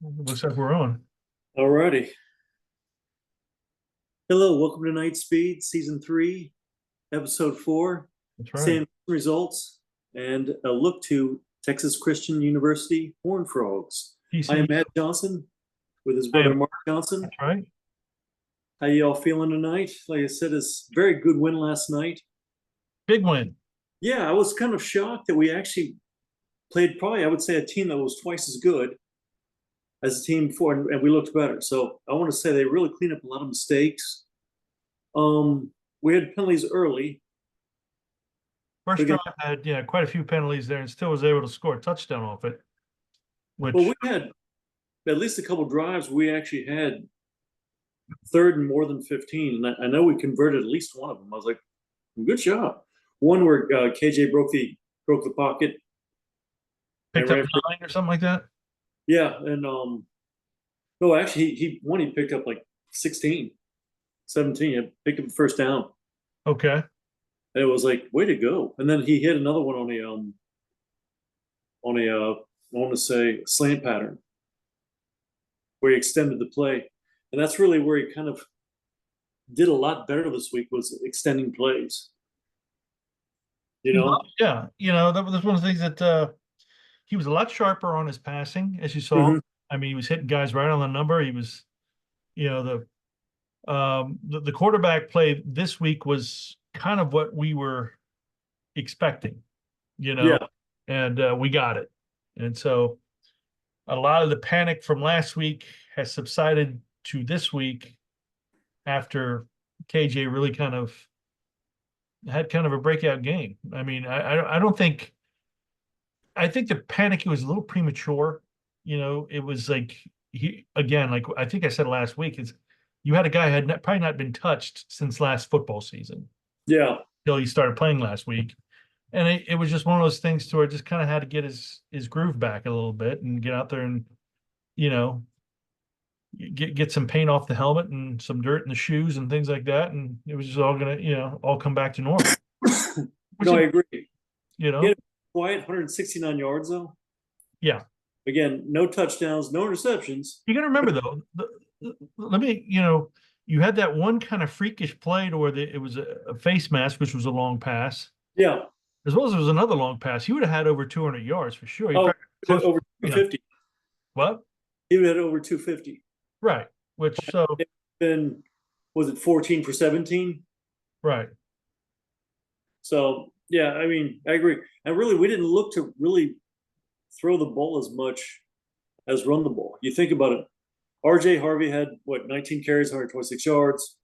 Looks like we're on. Alrighty. Hello, welcome to Knightspeed, Season 3, Episode 4, That's right. Sam results, and a look to Texas Christian University Horned Frogs. I am TC. Matt Johnson with his I am. brother Mark Johnson. That's right. How y'all feeling tonight? Like I said, it's a very good win last night. Big win. Yeah, I was kind of shocked that we actually played probably, I would say, a team that was twice as good as a team before, and we looked better. So I want to say they really cleaned up a lot of mistakes. We had penalties early. First Again, drive had quite a few penalties there and still was able to score a touchdown off it, well, which we had at least a couple drives. We actually had third and more than 15, and I know we converted at least one of them. I was like, good job. One where KJ broke the pocket and picked up ran for, 9 or something like that. yeah, and no, actually he picked up like 16, 17. He picked up the first down, Okay. and it was like, way to go. And then he hit another one on a I want to say slant pattern where he extended the play, and that's really where he kind of did a lot better this week, was extending plays. You know. Yeah. That was one of the things that he was a lot sharper on his passing, as you saw. Hmm. I mean, he was hitting guys right on the number. He was, you know, the quarterback play this week was kind of what we were expecting, you know, Yeah. and we got it. And so a lot of the panic from last week has subsided to this week after KJ really kind of had kind of a breakout game. I mean, I don't think I think the panic was a little premature. It was like he again, like I think I said last week, is you had a guy who had probably not been touched since last football season Yeah. till he started playing last week. And it was just one of those things to where I just kind of had to get his groove back a little bit and get out there and you know get some paint off the helmet and some dirt in the shoes and things like that, and it was just all gonna all come back to normal. Which No, I it agree. you He know had a quiet 169 yards though. yeah. Again, no touchdowns, no interceptions. You got to remember though, let me you had that one kind of freakish play to where it was a face mask, which was a long pass, Yeah. as well as it was another long pass. He would have had over 200 yards for sure. He Oh, probably close to, over 250. what? He would have had over 250. Right. Which so Then was it 14 for 17? right. So yeah, I mean, I agree. And really, we didn't look to really throw the ball as much as run the ball. You think about it. RJ Harvey had what, 19 carries, 126 yards.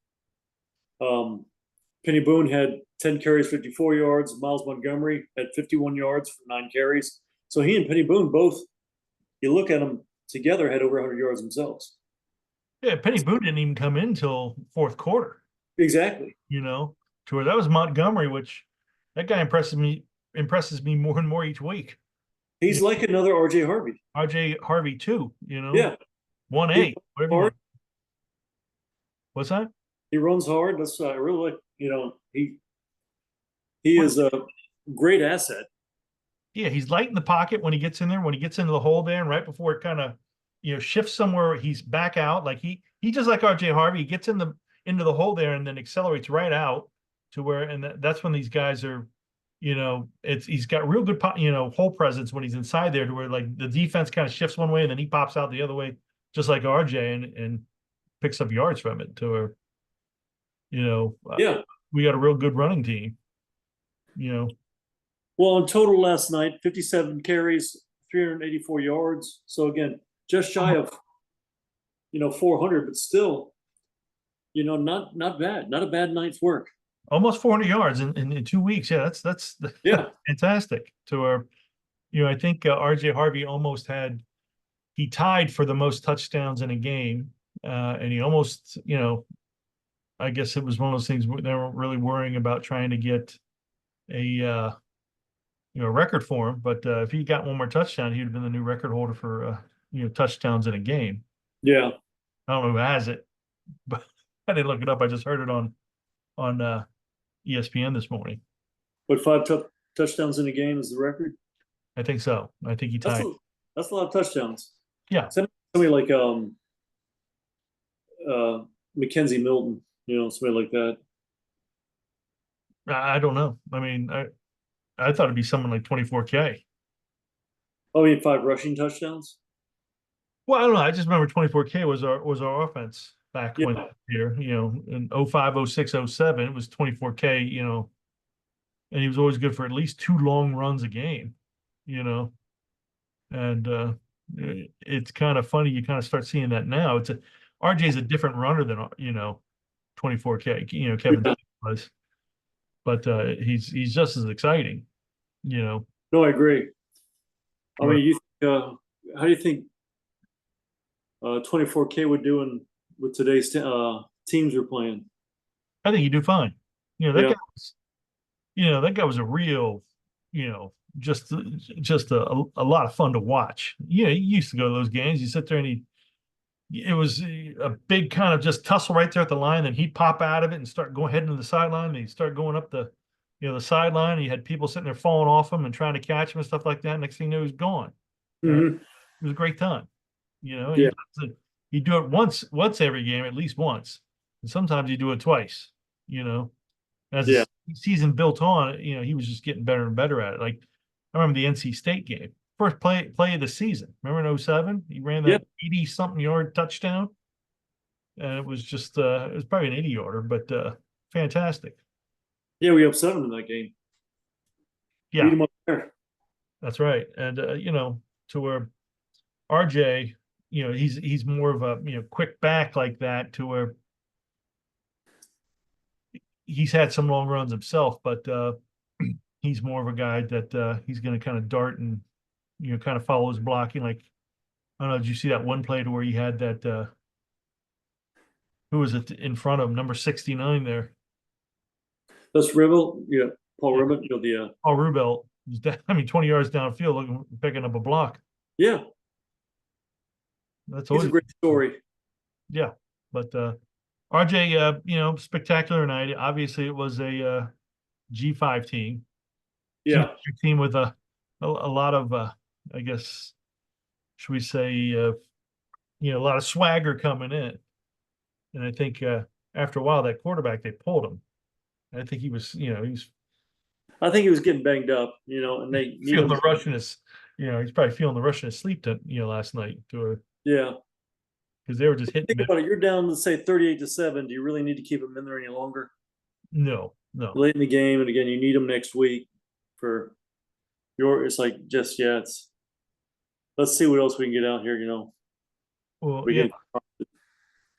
Um, Penny Boone had 10 carries, 54 yards. Miles Montgomery had 51 yards for 9 carries. So he and Penny Boone both, you look at them together, had over 100 yards themselves. Yeah, Penny Boone didn't even come in till fourth quarter. Exactly. To where that was Montgomery, which that guy impresses me more and more each week. You He's like another RJ Harvey. RJ Harvey too, Yeah. one He A, runs whatever you hard. want. What's that? He runs hard. That's I really like. He Well, is a great asset. yeah, he's light in the pocket when he gets in there. When he gets into the hole there, and right before it kind of shifts somewhere, he's back out. Like he just like RJ Harvey, he gets into the hole there and then accelerates right out to where, and that's when these guys are, he's got real good hole presence when he's inside there to where like the defense kind of shifts one way and then he pops out the other way, just like RJ, and picks up yards from it to where you know uh, Yeah. we got a real good running team. You know, Well, in total last night, 57 carries, 384 yards. So again, just shy of 400, but still, not bad. Not a bad night's work. almost 400 yards in 2 weeks. Yeah, that's Yeah. fantastic. To where I think RJ Harvey almost he tied for the most touchdowns in a game, and he almost I guess it was one of those things where they weren't really worrying about trying to get a record for him. But if he got one more touchdown, he'd have been the new record holder for touchdowns in a game. Yeah. I don't know who has it, but I didn't look it up. I just heard it on ESPN this morning. But five touchdowns in a game is the record. I think so. I think he That's tied. a, that's a lot of touchdowns. Yeah. somebody like Mackenzie Milton, somebody like that. I don't know. I mean, I thought it'd be someone like 24K. Oh, he had 5 rushing touchdowns. Well, I don't know. I just remember 24K was our offense back Yeah. when here, in 05, 06, 07, it was 24K, and he was always good for at least two long runs a game, you know. And it's kind of funny. You kind of start seeing that now. RJ's a different runner than 24K. Kevin Yeah. was, but he's just as exciting. No, I agree. I Where mean, how do you think 24K would do with today's teams we're playing? I think you do fine. That Yeah. guy was, that guy was a real, just a lot of fun to watch. Yeah, he used to go to those games. You sit there and it was a big kind of just tussle right there at the line. Then he'd pop out of it and start going heading to the sideline. And he'd start going up the sideline. And you had people sitting there falling off him and trying to catch him and stuff like that. Next thing you know, he was gone. And it Hmm. was a great time. Yeah. He'd do it once every game, at least once. And sometimes you do it twice, you know. As Yeah. the season built on, he was just getting better and better at it. Like I remember the NC State game, first play of the season. Remember in 07? He ran Yeah. that 80-something yard touchdown. And it was just it was probably an 80-yarder, but fantastic. Yeah. We upset them in that game. Beat Yeah, them up there. that's right. And to where RJ, he's more of a quick back like that to where he's had some long runs himself, but he's more of a guy that he's going to kind of dart and kind of follow his blocking. Like I don't know, did you see that one play to where he had that who was it in front of him, number 69 there? That's Rivel. Yeah. Paul Yeah, Ribbon. The Paul Rubel. I mean, 20 yards downfield, looking picking up a block. yeah. That's He's a always great story. yeah. But RJ, spectacular night. Obviously, it was a G5 team. Seems Yeah. like a team with a lot of I guess should we say a lot of swagger coming in. And I think after a while that quarterback they pulled him. I think he was he's I think he was getting banged up, and they need feeling him. the rush in his he's probably feeling the rush in his sleep to last night to Yeah. because they were just hitting Think him. about it. You're down to say 38-7. Do you really need to keep him in there any longer? No, no. Late in the game, and again, you need him next week for it's like just yeah. Let's see what else we can get out here. Well, We yeah. can.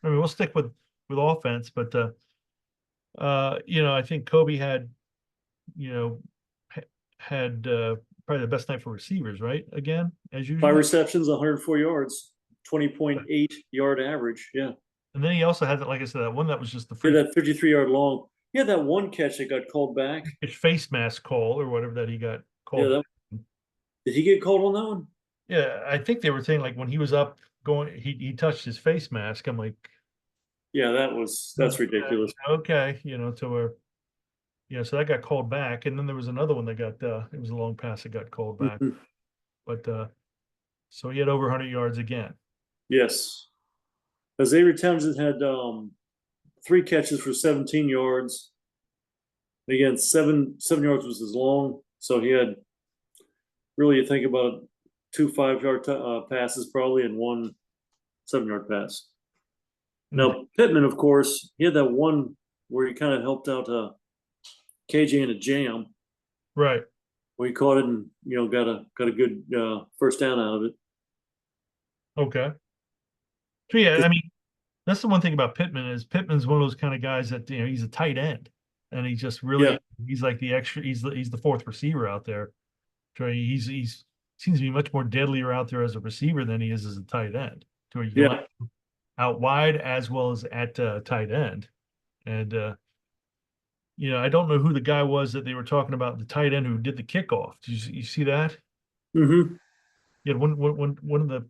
I mean, we'll stick with offense, but I think Kobe had you know had probably the best night for receivers, right? Again, as 5 receptions, 104 yards, 20.8 yard average. Yeah. and then he also had that, like I said, that one that was just the Yeah, freak that 53-yard long. Yeah, that one catch that got called back. face mask call or whatever that he got Yeah, called. did he get called on that one? Yeah, I think they were saying like when he was up going, he touched his face mask. I'm like, Yeah, that's ridiculous. okay, to where, so that got called back, and then there was another one that got it was a long pass that got called back, Mhm. but so he had over 100 yards again. Yes. Xavier Townsend had 3 catches for 17 yards. Again, 7 yards was his long, so he had really you think about it, 2 5-yard passes probably and one 7-yard pass. Now Pittman, of course, he had that one where he kind of helped out KJ in a jam. Right. Where he caught it and got a good first down out of it. Okay. So yeah, I mean, that's the one thing about Pittman is Pittman's one of those kind of guys that he's a tight end, and he just really he's like the extra. He's the fourth receiver out there. So he's seems to be much more deadlier out there as a receiver than he is as a tight end. To where you can let him out wide as well as at tight end, and I don't know who the guy was that they were talking about, the tight end who did the kickoff. Did you see that? Mm-hmm. Yeah, one of the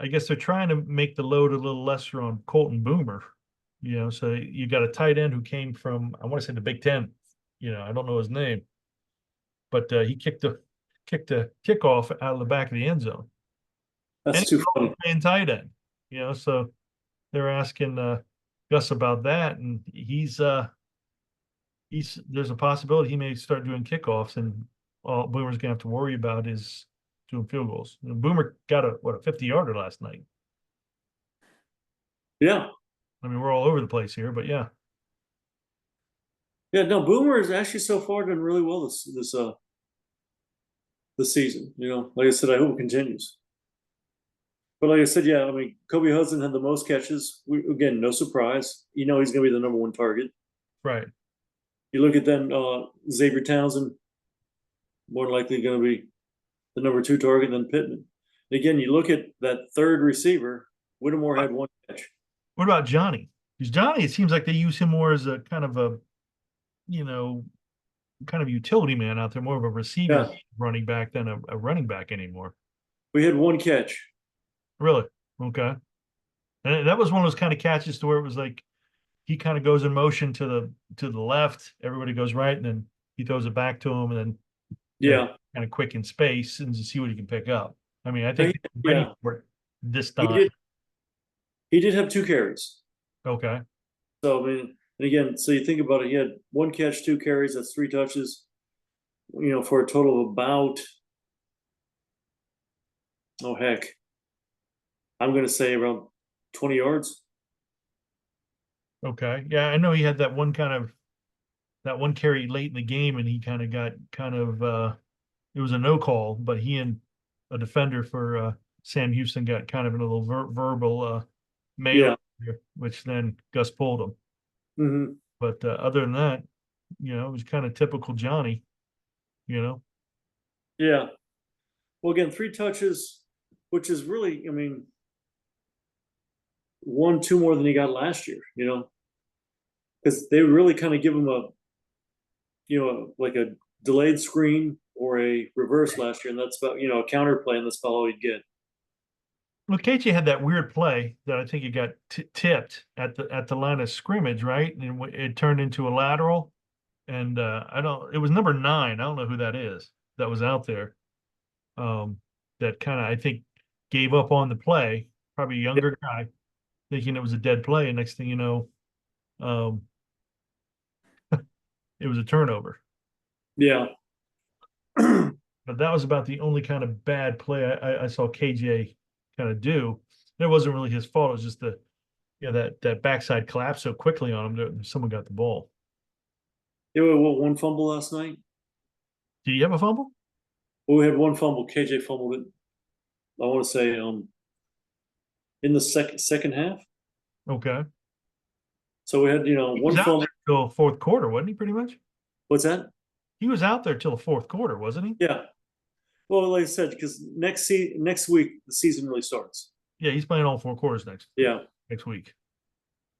I guess they're trying to make the load a little lesser on Colton Boomer. So you got a tight end who came from I want to say the Big Ten. I don't know his name, but he kicked the kickoff out of the back of the end zone. And That's he's too also funny. playing tight end, so they're asking Gus about that, and he's there's a possibility he may start doing kickoffs, and all Boomer's gonna have to worry about is doing field goals. Boomer got a 50-yarder last night. Yeah. I mean, we're all over the place here, but yeah. Yeah, no, Boomer is actually so far done really well this season. Like I said, I hope it continues. But like I said, yeah, I mean, Kobe Hudson had the most catches. Again, no surprise. He's going to be the number one target. Right. You look at then Xavier Townsend, more likely going to be the number two target than Pittman. Again, you look at that third receiver. Whittemore had one catch. What about Johnny? Because Johnny, it seems like they use him more as a kind of a, you know, kind of utility man out there, more of a receiver Yeah, running back than a running back anymore. we had one catch. Really? Okay. And that was one of those kind of catches to where it was like he kind of goes in motion to the left, everybody goes right, and then he throws it back to him, and then everybody Yeah, kind of quick in space and to see what he can pick up. I mean, I no, think they're ready yeah, for it this he time. did. He did have two carries. Okay. So I mean, and again, so you think about it, he had one catch, two carries. That's three touches. For a total of about, oh heck, I'm going to say around 20 yards. Okay. Yeah, I know he had that one carry late in the game, and he kind of got it was a no call, but he and a defender for Sam Houston got kind of in a little verbal melee, Yeah. which then Gus pulled him. Hmm. But other than that, it was kind of typical Johnny. Yeah. Well, again, three touches, which is really, I mean, one, two more than he got last year, because they really kind of give him like a delayed screen or a reverse last year. And that's about, a counter play, and that's about all he'd get. Well, KJ had that weird play that I think he got tipped at the line of scrimmage, right? And it turned into a lateral. And I don't. It was number 9. I don't know who that is that was out there. That kind of I think gave up on the play. Probably a younger guy, thinking it was a dead play. And next thing you know, um, it was a turnover. Yeah. But that was about the only kind of bad play I saw KJ kind of do. It wasn't really his fault. It was just that backside collapse so quickly on him that someone got the ball. Yeah, what, one fumble last night? Did you have a fumble? Well, we had one fumble. KJ fumbled it. I want to say in the second half. Okay. So we had, He was one out fumble. there till fourth quarter, wasn't he? Pretty much. What's that? He was out there till the fourth quarter, wasn't he? Yeah. Well, like I said, because next week the season really starts. Yeah, he's playing all 4 quarters Yeah. next week.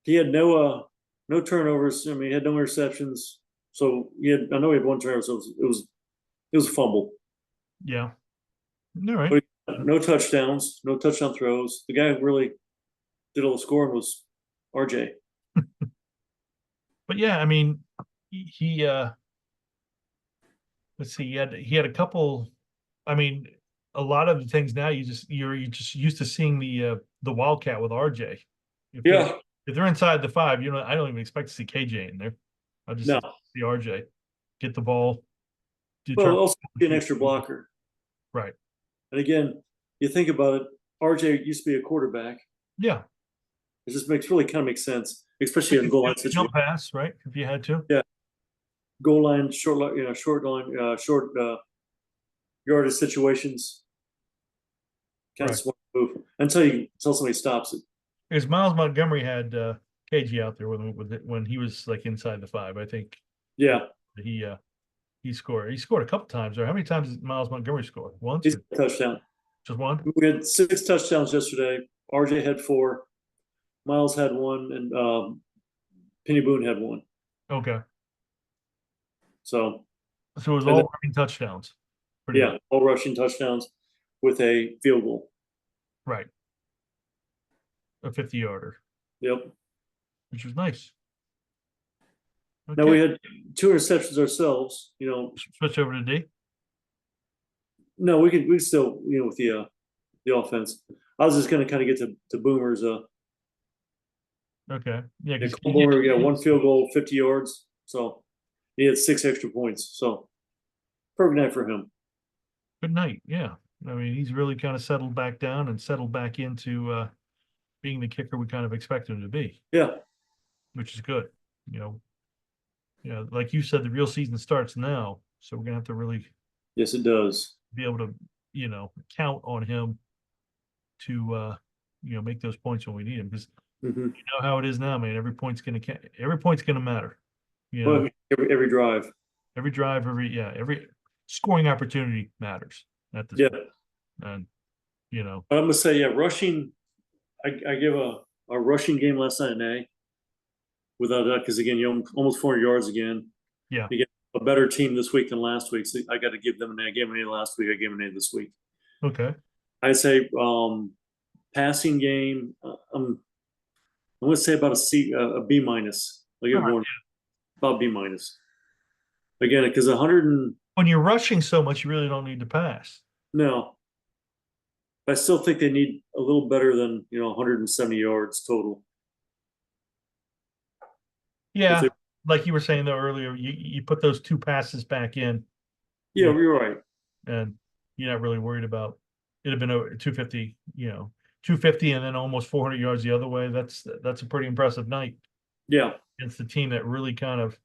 He had no turnovers. I mean, he had no interceptions. So I know he had one turnover, so it was a fumble. Yeah. All right. But no touchdowns, no touchdown throws. The guy who really did all the scoring was RJ. But yeah, I mean, he let's see, he had a couple. I mean, a lot of the things now you're just used to seeing the Wildcat with RJ. If they're Yeah. if they're inside the 5, I don't even expect to see KJ in there. I just No. see RJ get the ball, Well, determine. also be an extra blocker. Right. And again, you think about it, RJ used to be a quarterback. Yeah. It just really kind of makes sense, especially in goal line situation. Jump pass, right? If you had to. Yeah. Goal line, short line, short yardage situations. Kind of Right. smart move until somebody stops it. Because Miles Montgomery had KG out there with it when he was like inside the 5. I think Yeah. he scored. He scored a couple times. Or how many times did Miles Montgomery score? Once He's or a touchdown. just one? We had 6 touchdowns yesterday. RJ had 4. Miles had 1, and Penny Boone had 1. Okay. So So it was and all then, running touchdowns. Pretty yeah, much. all rushing touchdowns with a field goal. Right. A 50-yarder, Yep. which was nice. Now Okay. we had 2 interceptions ourselves. Switch over to D. No, we could still with the the offense. I was just going to kind of get to Boomer's. Okay. Yeah, Yeah, because Cole Boomer, yeah, one field goal, 50 yards. So he had 6 extra points. So perfect night for him. good night. Yeah. I mean, he's really kind of settled back down and settled back into being the kicker we kind of expect him to be, Yeah. which is good. You know, like you said, the real season starts now, so we're gonna have to really Yes, it does. be able to, count on him to, make those points when we need him because Hmm. you know how it is now, man. Every point's gonna matter. You know, Well, every drive. every drive, every scoring opportunity matters at this Yeah. point. And But I'm gonna say, yeah, rushing. I give a rushing game last night an A without that because again, you almost 400 yards again. yeah, You get a better team this week than last week, so I got to give them an A. I gave them an A last week. I gave them an A this week. okay. I'd say passing game. I'm gonna say about a C, a B minus. I All give right. one about B minus again because 100 and When you're rushing so much, you really don't need to pass. no, I still think they need a little better than 170 yards total. If Yeah, they, like you were saying though earlier, you put those two passes back in, yeah, you know, you're right. and you're not really worried about it'd have been over 250, 250 and then almost 400 yards the other way. That's a pretty impressive night Yeah. against the team that really kind of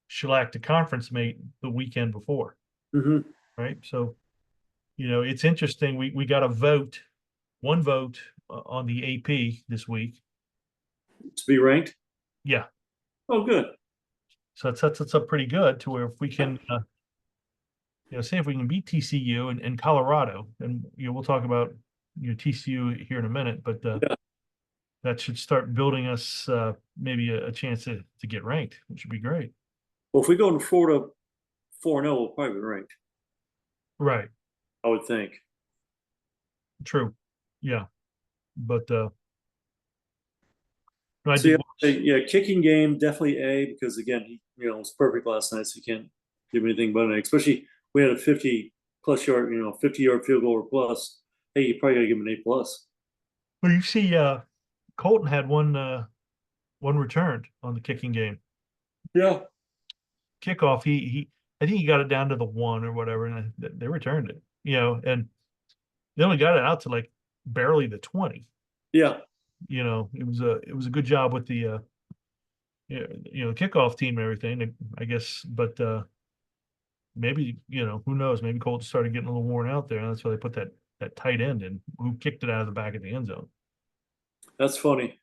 shellacked a conference mate the weekend before, Hmm. right? So, it's interesting. We got one vote on the AP this week. To be ranked. Yeah, Oh, good. so it sets us up pretty good to where if we can say if we can beat TCU and Colorado, and we'll talk about TCU here in a minute, but Yeah. that should start building us maybe a chance to get ranked, which would be great. Well, if we go to Florida 4-0, we'll probably be ranked. Right. I would think. True. Yeah. But I So did. yeah, kicking game definitely A because again he was perfect last night, so you can't give anything but an A. Especially we had a 50+ yard 50-yard field goal or plus. Hey, you probably got to give him an A+. Well, you see, Colton had one returned on the kicking game Yeah. kickoff. He I think he got it down to the one or whatever, and they returned it. And they only got it out to like barely the 20. Yeah. It was a good job with the kickoff team and everything, I guess. But maybe who knows? Maybe Colton started getting a little worn out there, and that's why they put that tight end in who kicked it out of the back of the end zone. That's funny.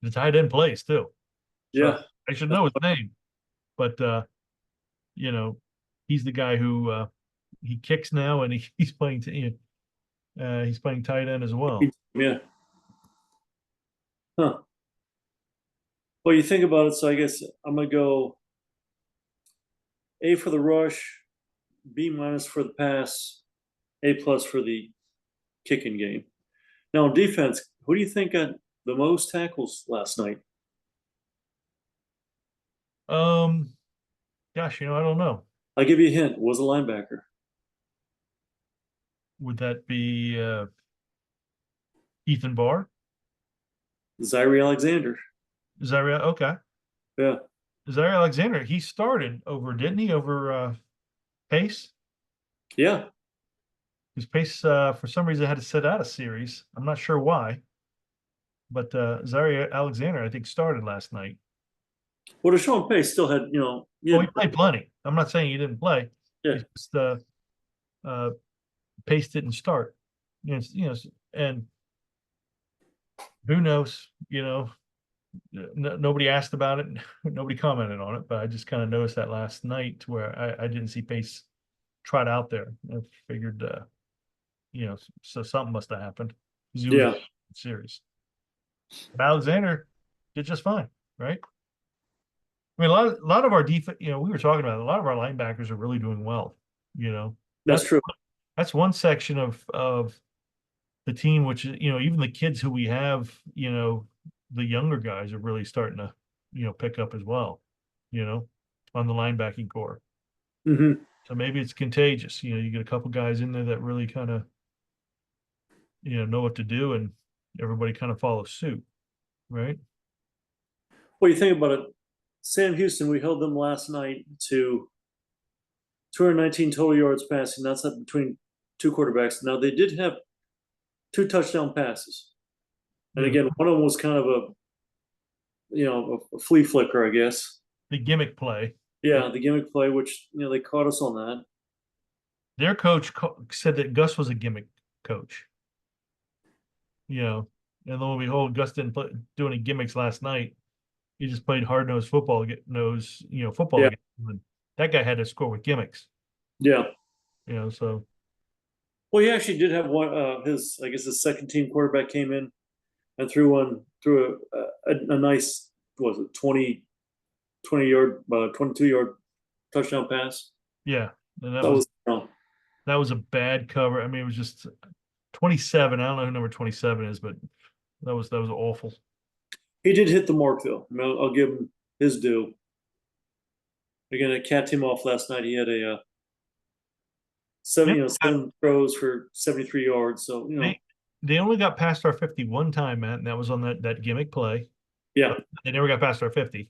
The tight end plays too, so Yeah. I should That's know his name. But you know, he's the guy who he kicks now, and he's playing tight end as well. funny. Yeah. Huh. Well, you think about it, so I guess I'm gonna go A for the rush, B minus for the pass, A+ for the kicking game. Now, on defense, who do you think got the most tackles last night? Um, Gosh, I don't know. I'll give you a hint. It was a linebacker. Would that be Ethan Barr? Zaire Alexander. Zaire? Okay, Yeah. Zaire Alexander. He started over, didn't he? Over Pace. Yeah. Because Pace, for some reason, had to sit out a series. I'm not sure why, but Zaire Alexander, I think, started last night. Well, Deshaun Pace still had, Oh, he played plenty. I'm not saying he didn't play. yeah. He's just uh, Pace didn't start. And who knows? Nobody asked about it. Nobody commented on it, but I just kind of noticed that last night where I didn't see Pace trot out there. I figured, so something must have happened because he was in Yeah. the series. But Alexander did just fine, right? I mean, a lot of our defense, we were talking about it, a lot of our linebackers are really doing well. You know, That's that's true. that's one section of the team, which is, even the kids who we have, the younger guys are really starting to, pick up as well, you know, on the linebacking core. Hmm. So maybe it's contagious. You get a couple guys in there that really kind of know what to do, and everybody kind of follows suit, right? Well, you think about it, Sam Houston, we held them last night to 219 total yards passing. That's up between two quarterbacks. Now they did have two touchdown passes, and Yeah, again, one of them was kind of a flea flicker, I guess. the gimmick play. Yeah, the gimmick play, which they caught us on that. Their coach said that Gus was a gimmick coach. And lo and behold, Gus didn't do any gimmicks last night. He just played hard nosed football, football Yeah, against him. And that guy had to score with gimmicks. yeah. So Well, he actually did have one. I guess his second team quarterback came in and threw a nice, what was it, 20 yard, 22 yard touchdown pass. yeah, and that That was was, you know, that was a bad cover. I mean, it was just 27. I don't know who number 27 is, but that was awful. he did hit the mark though. I mean, I'll give him his due. Again, it capped him off last night. He had a seven throws for 73 yards. So They only got past our 50 one time, Matt, and that was on that gimmick play. yeah, They never got past our 50,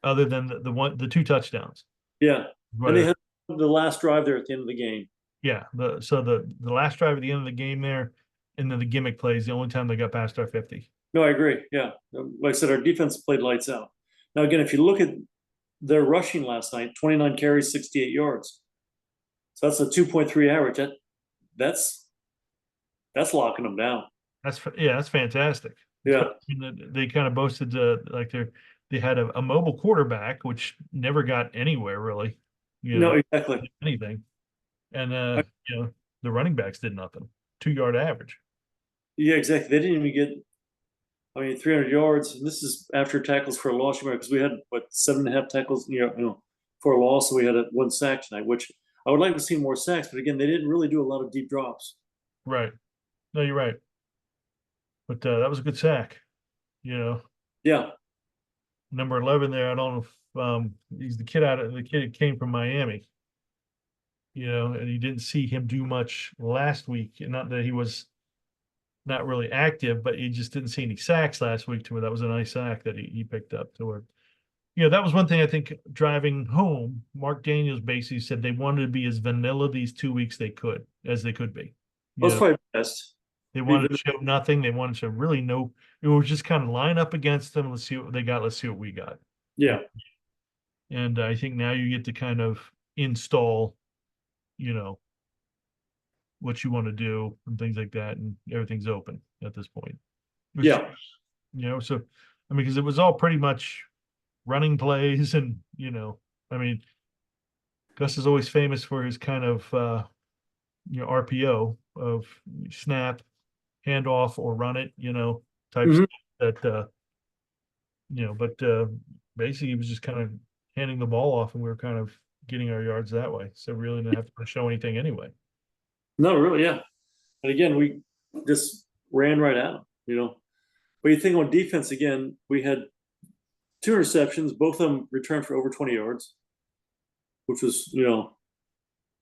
other than the two touchdowns. yeah. And they But had the last drive there at the end of the game. yeah, the last drive at the end of the game there, and then the gimmick plays the only time they got past our 50. No, I agree. Yeah, like I said, our defense played lights out. Now, again, if you look at their rushing last night, 29 carries, 68 yards. So that's a 2.3 average. That's locking them down. That's fantastic. Yeah. They kind of boasted like they had a mobile quarterback, which never got anywhere really, No, exactly. anything. And the running backs did nothing. 2 yard average. Yeah, exactly. They didn't even get, 300 yards. And this is after tackles for a loss, because we had, 7.5 tackles, for a loss. So we had one sack tonight, which I would like to see more sacks. But again, they didn't really do a lot of deep drops. Right. No, you're right. But that was a good sack. Yeah. Number 11 there. I don't know if he's the kid came from Miami. And you didn't see him do much last week. Not that he was not really active, but you just didn't see any sacks last week to where that was a nice sack that he picked up to where, that was one thing I think driving home, Mark Daniels basically said they wanted to be as vanilla these 2 weeks as they could be. That's probably best. They wanted to show nothing. They wanted to really know. It was just kind of line up against them. Let's see what they got. Let's see what we got. Yeah. And I think now you get to kind of install, what you want to do and things like that, and everything's open at this point. Yeah. So I mean, because it was all pretty much running plays, and I mean, Gus is always famous for his kind of RPO of snap, handoff, or run it, type Mhm. stuff that but basically he was just kind of handing the ball off, and we were kind of getting our yards that way. So we really didn't have to show anything anyway. No, really, yeah. And again, we just ran right at them. But you think on defense, again, we had two interceptions, both of them returned for over 20 yards, which was,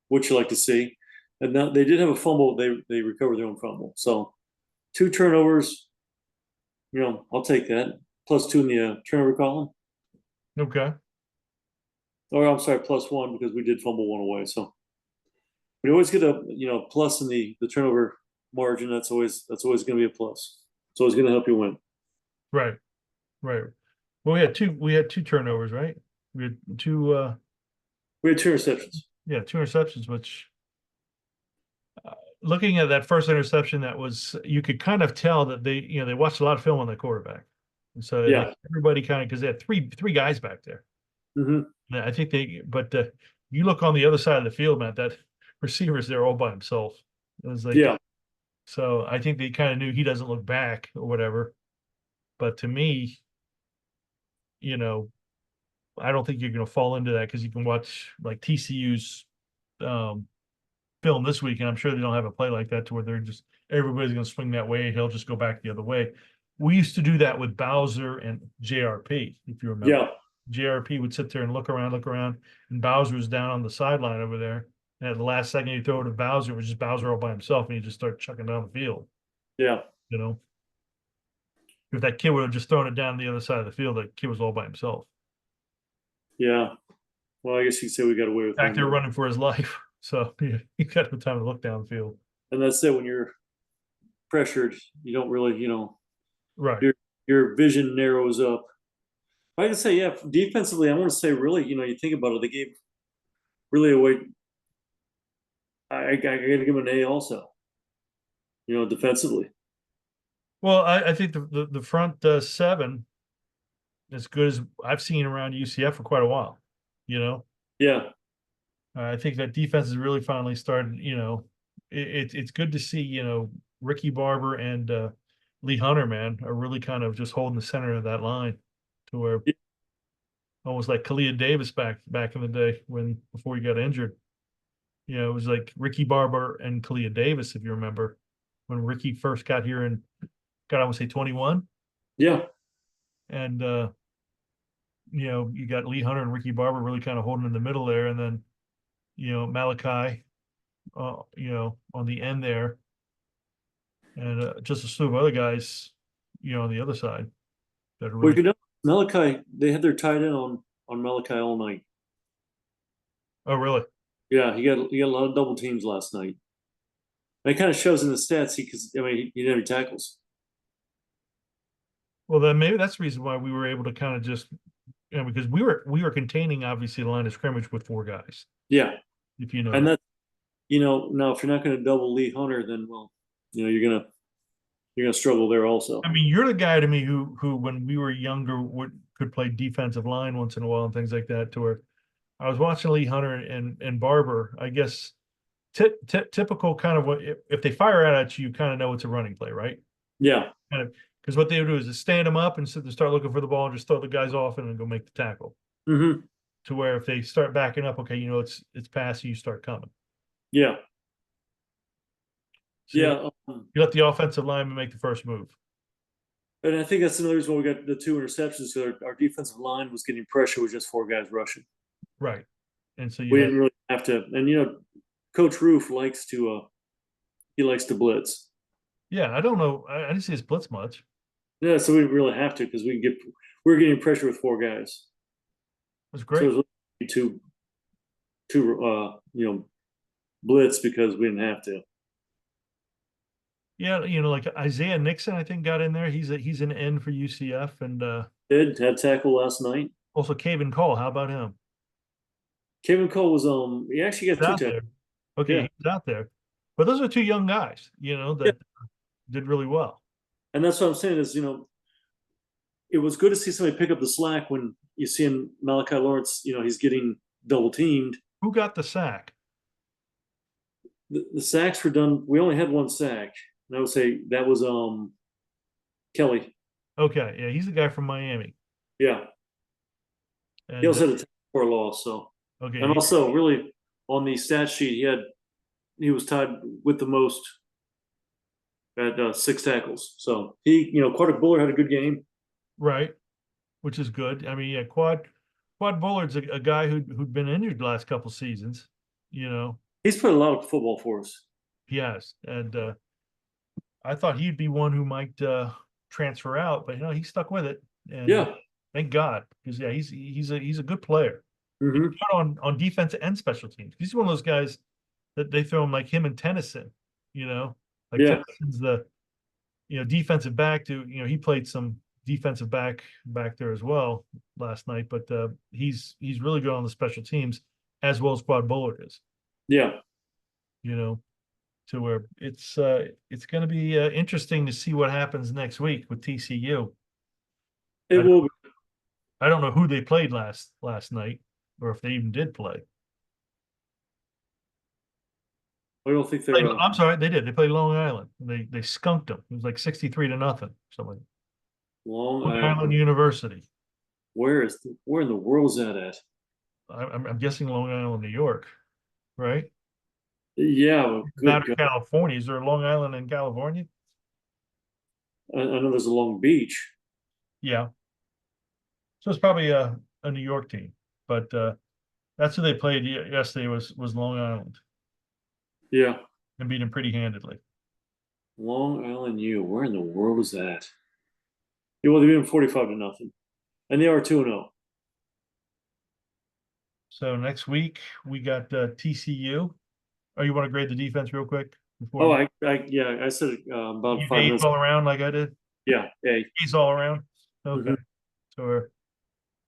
what you like to see. And now they did have a fumble. They recovered their own fumble. So 2 turnovers, I'll take that. +2 in the turnover column. Okay. Or I'm sorry, +1 because we did fumble one away. So we always get a plus in the turnover margin. That's always going to be a plus. It's always going to help you win. Right. Well, we had two turnovers, right? We had two We had 2 interceptions. Yeah, 2 interceptions, which looking at that first interception, you could kind of tell that they watched a lot of film on the quarterback. And so Yeah. everybody kind of, because they had three guys back there. Mm-hmm. And I think but you look on the other side of the field, Matt, that receiver's there all by himself. It was like, Yeah. So I think they kind of knew he doesn't look back or whatever. But to me, I don't think you're going to fall into that, because you can watch like TCU's film this week, and I'm sure they don't have a play like that to where everybody's going to swing that way. He'll just go back the other way. We used to do that with Bowser and JRP, if you remember. Yeah. JRP would sit there and look around, and Bowser was down on the sideline over there, And at the last second, you throw it to Bowser, it was just Bowser all by himself, and you just start chucking down the field. Yeah. You know, if that kid would have just thrown it down the other side of the field, that kid was all by himself. Yeah. Well, I guess you could say we got away with Back one there there. running for his life, so yeah, he got no time to look downfield. And that's it. When you're pressured, you don't really, Right. your vision narrows up. I can say, yeah, defensively, I want to say really, you think about it, they gave really away. I got to give them an A also. Defensively. Well, I think the front seven as good as I've seen around UCF for quite a while. You know, Yeah. I think that defense has really finally started. It's good to see. Ricky Barber and Lee Hunter, man, are really kind of just holding the center of that line to where almost like Kalia Davis back in the day when before he got injured. It was like Ricky Barber and Kalia Davis, if you remember, when Ricky first got here and got I would say 21, Yeah. and you got Lee Hunter and Ricky Barber really kind of holding in the middle there, and then Malachi, on the end there, and just a slew of other guys, on the other side that are Well, really. Malachi, they had their tight end on Malachi all night. Oh, really? Yeah, he got a lot of double teams last night. And it kind of shows in the stats because he didn't have any tackles. Well, then maybe that's the reason why we were able to kind of just, because we were containing obviously the line of scrimmage with four guys, Yeah, if you know and that. that now if you're not going to double Lee Hunter, then well, you're gonna struggle there also. I mean, you're the guy to me who when we were younger could play defensive line once in a while and things like that. To where I was watching Lee Hunter and Barber. I guess typical kind of what if they fire out at you, you kind of know it's a running play, right? Yeah. Kind of because what they would do is just stand them up and start looking for the ball and just throw the guys off and then go make the tackle. Mm-hmm. To where if they start backing up, okay, it's passing, you start coming. Yeah. So Yeah. you let the offensive lineman make the first move. And I think that's another reason why we got the two interceptions. So our defensive line was getting pressure with just four guys rushing. Right. And so you We had didn't really have to. And Coach Roof likes to blitz. yeah, I don't know. I didn't see his blitz much. Yeah, so we didn't really have to because we're getting pressure with four guys. It was So great. it was really two blitz because we didn't have to. Yeah, like Isaiah Nixon, I think got in there. He's an end for UCF, and Did had tackle last night. also Caven Cole. How about him? Kevin Cole was he actually got He's two out tackles. there. Okay, Yeah. he's out there. But those are two young guys, Yeah. that did really well. And that's what I'm saying is, it was good to see somebody pick up the slack when you see him, Malachi Lawrence, he's getting double teamed. Who got the sack? The sacks were done. We only had one sack. And I would say that was Kelly. Okay, yeah, he's the guy from Miami. Yeah. He And also had a tackle for a loss. So and okay, also really on the stat sheet he was tied with the most at 6 tackles. So Quadrick Buller had a good game. right, which is good. I mean, yeah, Quad Bullard's a guy who'd been injured the last couple seasons. He's played a lot of football for us. He has, and I thought he'd be one who might transfer out, but he stuck with it, and Yeah. thank God, because yeah, he's a good player. He's Mm-hmm. good on defense and special teams. He's one of those guys that they throw him like him and Tennyson, like Yeah. Tennyson's the defensive back to he played some defensive back there as well last night, but he's really good on the special teams as well as Quad Bullard is. Yeah. You know, to where it's going to be interesting to see what happens next week with TCU. It will be. I don't know who they played last night, or if they even did play. I don't think they're I'm sorry, they did. They played Long Island. They skunked them. It was like 63-0. Something. Long Long Island. Island University. Where in the world is that at? I'm guessing Long Island, New York, right? Yeah, well, Not good in God. California. Is there a Long Island in California? I know there's a Long Beach. Yeah. So it's probably a New York team, but that's who they played yesterday was Long Island. Yeah. and beat them pretty handedly. Long Island U. Where in the world is that? Yeah, well, they beat them 45-0. And they are 2-0. So next week we got TCU. Oh, you want to grade the defense real quick Oh, before yeah, I said it about you 5 minutes. all around like I did? Yeah, A. He's all around. Okay. Mhm. So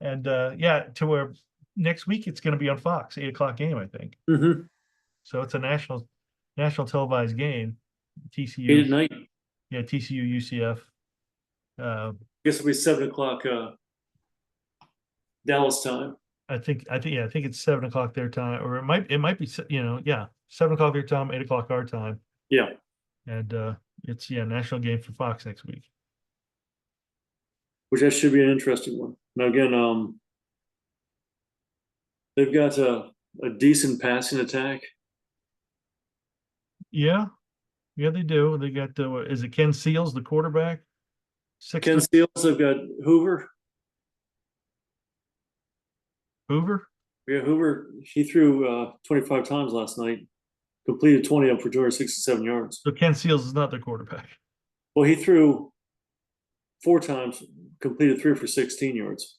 and yeah, to where next week it's going to be on Fox, 8 o'clock game, I think. Mhm. So it's a national televised game. 8 TCU, at night. yeah, TCU UCF. Uh, Guess it'll be 7 o'clock Dallas time. I think it's 7 o'clock their time, or it might be, yeah, 7 o'clock their time, 8 o'clock our time, Yeah, and it's national game for Fox next week. which that should be an interesting one. Now again, they've got a decent passing attack. Yeah, yeah, they do. They got is it Ken Seals, the quarterback? Six Ken three Seals, they've got Hoover. Hoover. Yeah, Hoover, he threw 25 times last night, completed 20 of them for 267 yards. So Ken Seals is not their quarterback. Well, he threw 4 times, completed 3 for 16 yards.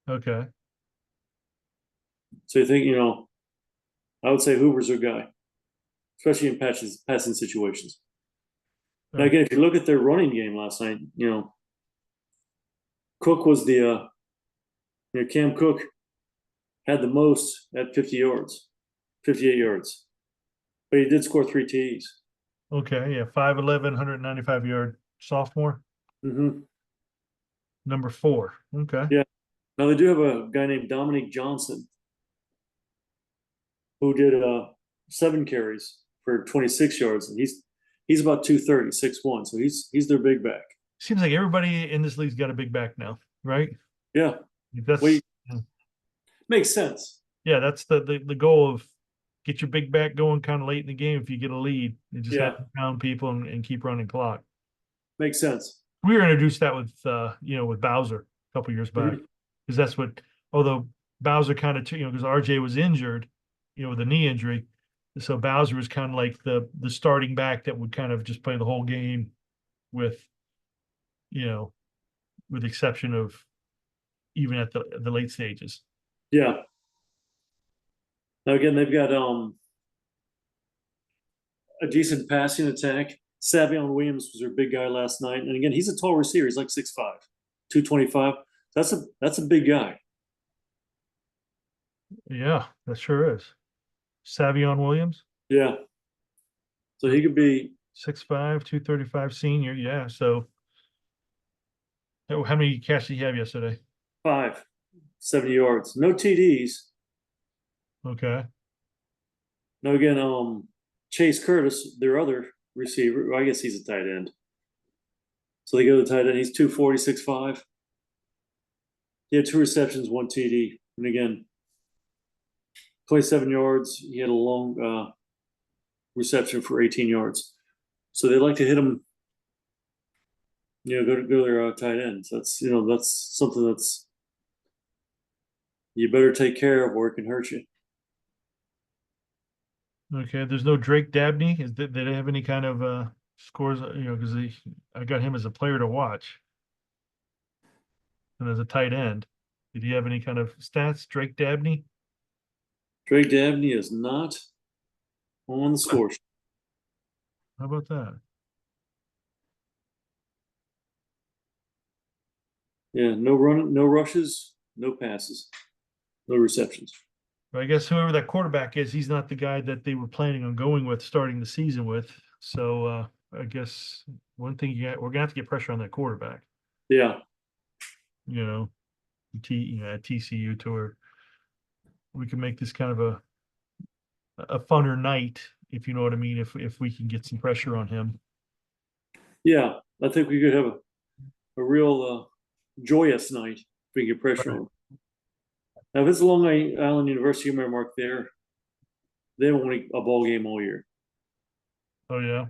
Okay. So you think, I would say Hoover's their guy, especially in passing situations. Now, again, if you look at their running game last night, Cook was Cam Cook had the most at 50 yards, 58 yards, but he did score 3 TDs. Okay, yeah, 5'11", 195-yard sophomore, Mm-hmm. number 4. Okay. Yeah. Now they do have a guy named Dominic Johnson who did 7 carries for 26 yards, and he's about 230, 6'1", so he's their big back. Seems like everybody in this league's got a big back now, right? Yeah, That's makes sense. yeah, that's the goal of get your big back going kind of late in the game if you get a lead. You just have Yeah, to pound people and keep running clock. makes sense. We were introduced that with with Bowser a couple years back, Mhm. because that's what, although Bowser kind of because RJ was injured, with a knee injury, so Bowser was kind of like the starting back that would kind of just play the whole game with you know with the exception of even at the late stages. Yeah. Now again, they've got a decent passing attack. Savion Williams was their big guy last night, and again, he's a tall receiver. He's like 6'5", 225. That's a big guy. Yeah, that sure is. Savion Williams, Yeah. So he could be 6'5", 235 senior. Yeah. So how many catches did he have yesterday? 570 yards. No TDs. Okay. Now again, Chase Curtis, their other receiver, well, I guess he's a tight end. So they go to the tight end. He's 240, 6'5". He had 2 receptions, 1 TD. And again, 27 yards. He had a long reception for 18 yards. So they like to hit him, go to their tight ends. That's something that's you better take care of or it can hurt you. Okay. There's no Drake Dabney. Did they have any kind of scores? Because I got him as a player to watch and as a tight end. Did he have any kind of stats, Drake Dabney? Drake Dabney is not on the score sheet. How about that? Yeah, no running, no rushes, no passes, no receptions. But I guess whoever that quarterback is, he's not the guy that they were planning on going with starting the season with. So I we're gonna have to get pressure on that quarterback. Yeah, You know, at TCU to where we can make this kind of a funner night, if you know what I mean. If we can get some pressure on him. yeah. I think we could have a real joyous night if we get pressure on them. Now, if it's Long Island University, you remember Mark there, they won't win a ball game all year. Oh yeah,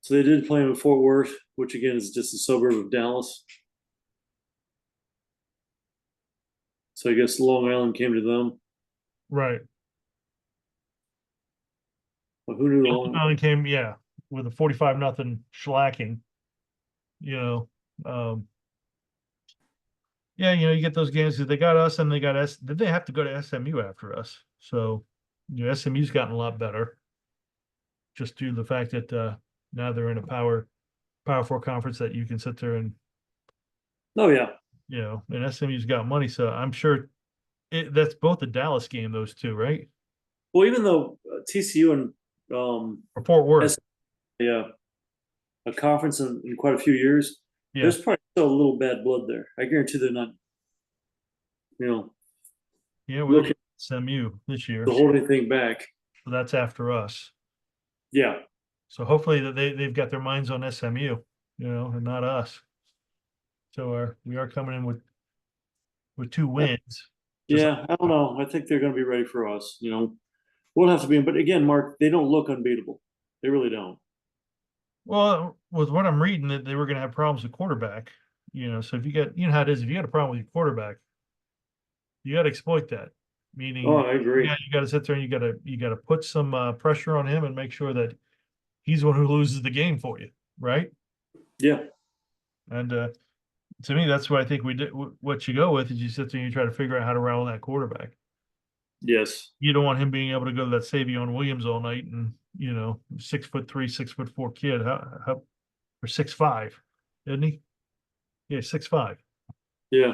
So they did play them in Fort Worth, which again is just a suburb of Dallas. So I guess Long Island came to them. right. Well, who knew Long long? Island came, yeah, with a 45-0 shellacking, you know. Yeah, you get those games that they got us and they got S. Did they have to go to SMU after us? So, SMU's gotten a lot better just due to the fact that now they're in a Power Four conference that you can sit there and Oh yeah. and SMU's got money, so I'm sure that's both the Dallas game, those two, right? Well, even though TCU and Or Fort Worth. S yeah, a conference in quite a few years, Yeah, there's probably still a little bad blood there. I guarantee they're not, you know, yeah, we'll looking get SMU this year, to so hold anything back. that's after us. Yeah. So hopefully that they've got their minds on SMU, and not us. So we are coming in with two wins. Just Yeah, I don't know. I think they're going to be ready for us. We'll have to be. But again, Mark, they don't look unbeatable. They really don't. well, with what I'm reading, that they were going to have problems with quarterback. So if you got, how it is, if you got a problem with your quarterback, you got to exploit that. Oh, Meaning, I agree. you got to sit there and you got to put some pressure on him and make sure that he's the one who loses the game for you, right? Yeah. And to me, that's what I think we did. What you go with is you sit there and you try to figure out how to rattle that quarterback. Yes. You don't want him being able to go to that Savion Williams all night and 6'3", 6'4" kid, or 6'5", isn't he? Yeah, 6'5". Yeah.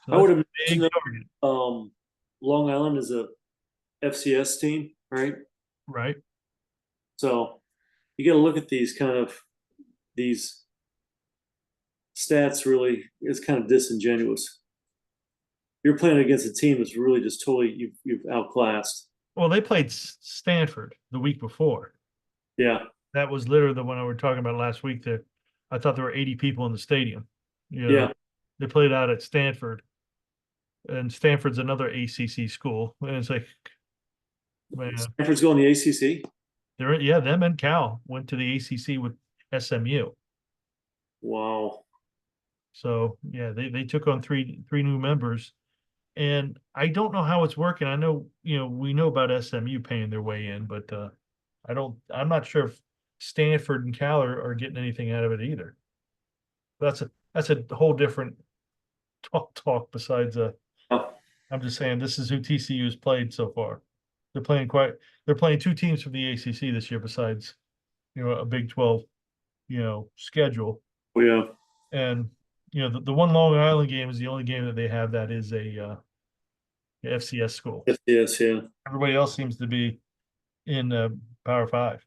So I that's would a imagine big that target, Long Island is a FCS team, right? right? So you got to look at these stats. Really, it's kind of disingenuous. You're playing against a team that's really just totally you've outclassed. Well, they played Stanford the week before. Yeah. That was literally the one I were talking about last week. That I thought there were 80 people in the stadium. Yeah. They played out at Stanford, and Stanford's another ACC school. And it's like, man, Stanford's going to the ACC. them and Cal went to the ACC with SMU. Wow. So yeah, they took on three new members, and I don't know how it's working. I know we know about SMU paying their way in, but I'm not sure if Stanford and Cal are getting anything out of it either. That's a whole different talk besides Oh, I'm just saying this is who TCU's played so far. They're playing two teams from the ACC this year besides a Big 12 schedule. yeah. And the one Long Island game is the only game that they have that is a FCS school. FCS. Yeah. Everybody else seems to be in Power Five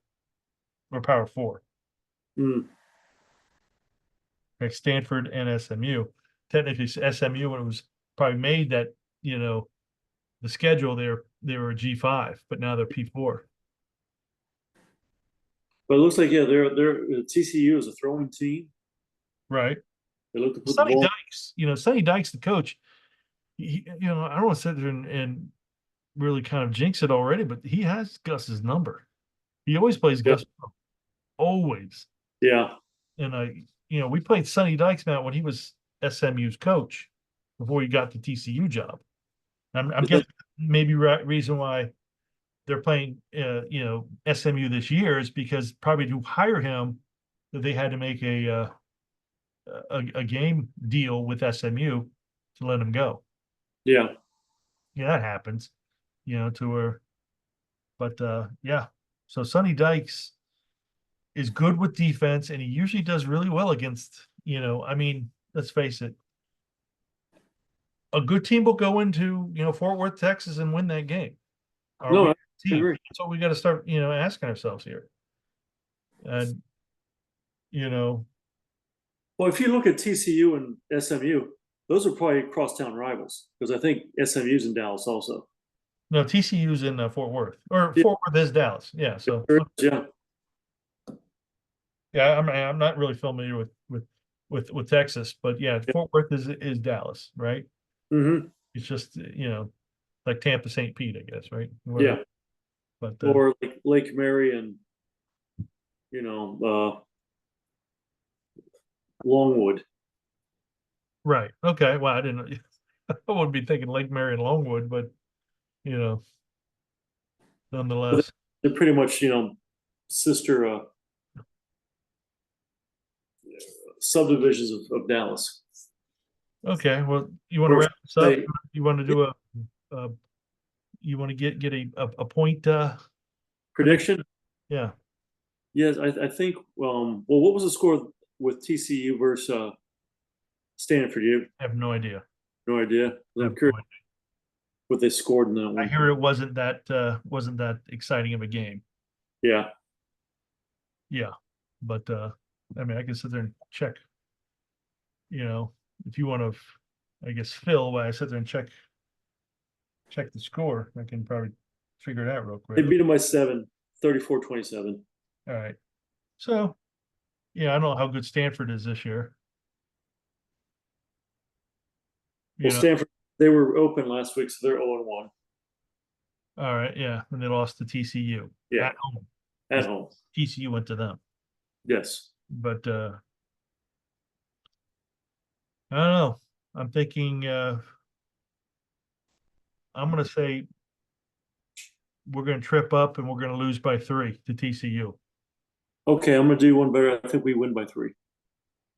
or Power Four, Mm. like Stanford and SMU. Technically, SMU when it was probably made that the schedule they were a G5, but now they're P4. But it looks like they're TCU is a throwing team. Right. They look to put the Sonny ball. Dykes, Sonny Dykes, the coach. I don't want to sit there and really kind of jinx it already, but he has Gus's number. He always plays Yeah. Gus, always. Yeah. And we played Sonny Dykes now when he was SMU's coach before he got the TCU job. I'm Is that, guessing maybe reason why they're playing, SMU this year is because probably to hire him, that they had to make a game deal with SMU to let him go. yeah. Yeah, that happens, to where, but yeah. So Sonny Dykes is good with defense and he usually does really well against, I mean, let's face it, a good team will go into, Fort Worth, Texas and win that game. Are No, we I a team? agree. That's what we got to start, asking ourselves here. And, you know, Well, if you look at TCU and SMU, those are probably crosstown rivals because I think SMU's in Dallas also. no, TCU's in Fort Worth or Yeah, Fort Worth is Dallas. Yeah. So, yeah, yeah, I'm not really familiar with Texas, but yeah, yeah. Fort Worth is Dallas, right? Hmm. It's just like Tampa St. Pete, I guess, right? Whatever. Yeah. But Or like Lake Mary and you know Longwood. right, okay. Well, I didn't. I wouldn't be thinking Lake Mary and Longwood, but you know, But nonetheless, they're pretty much sister subdivisions of Dallas. Okay, well, you want to Or wrap this up? say You want to do a you want to get a point prediction? prediction? Yeah, Yes, I think. Well, what was the score with TCU versus Stanford? You have I have no idea. no idea. I I'm have no curious idea. what they scored in that I one. hear it wasn't that exciting of a game. Yeah. Yeah, but I mean, I can sit there and check. You know, if you want to, I guess Phil, while I sit there and check the score, I can probably figure it out real They quick. beat them by 7, 34-27. All right. So yeah, I don't know how good Stanford is this year. Well, You know, Stanford, they were open last week, so they're 0-1. all right, yeah, and they lost to TCU Yeah, at home. at home. TCU went to them, Yes. but I don't know. I'm thinking I'm gonna say we're gonna trip up and we're gonna lose by 3 to TCU. Okay, I'm gonna do one better. I think we win by 3.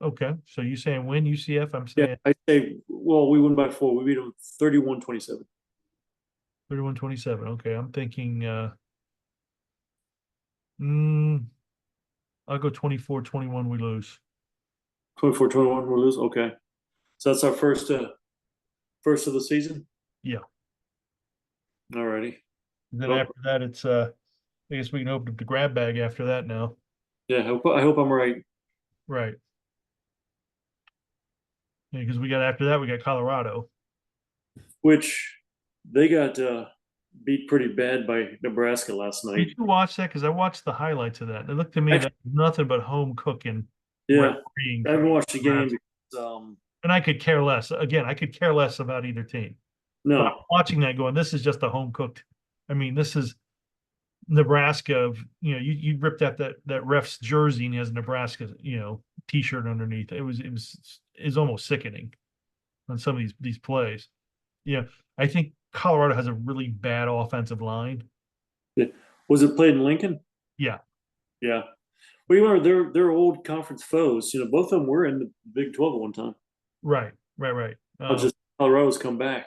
Okay, so you saying win UCF? I'm Yeah, saying I say. Well, we win by 4. We beat them 31-27. 31-27. Okay, I'm thinking mm, I'll go 24-21. We lose. 24-21, we lose. Okay, so that's our first of the season. Yeah. Alrighty. Then Well, after that, it's I guess we can open up the grab bag after that now. yeah. I hope I'm right. Right. Because we got after that we got Colorado. Which they got beat pretty bad by Nebraska last Did night. you watch that? Because I watched the highlights of that. And it looked to me Actually, that nothing but home cooking yeah, refereeing I for haven't watched the game Nebraska. because And I could care less. Again, I could care less about either team. But I'm no, watching that going, this is just a home cooked. I mean, this is Nebraska of, you ripped out that ref's jersey and he has a Nebraska, t-shirt underneath. It was almost sickening on some of these plays. Yeah. I think Colorado has a really bad offensive line. yeah. Was it played in Lincoln? Yeah. Yeah. Well, you remember they're old conference foes. Both of them were in the Big 12 at one time. Right. Right. Right. I'll just Colorado's come back.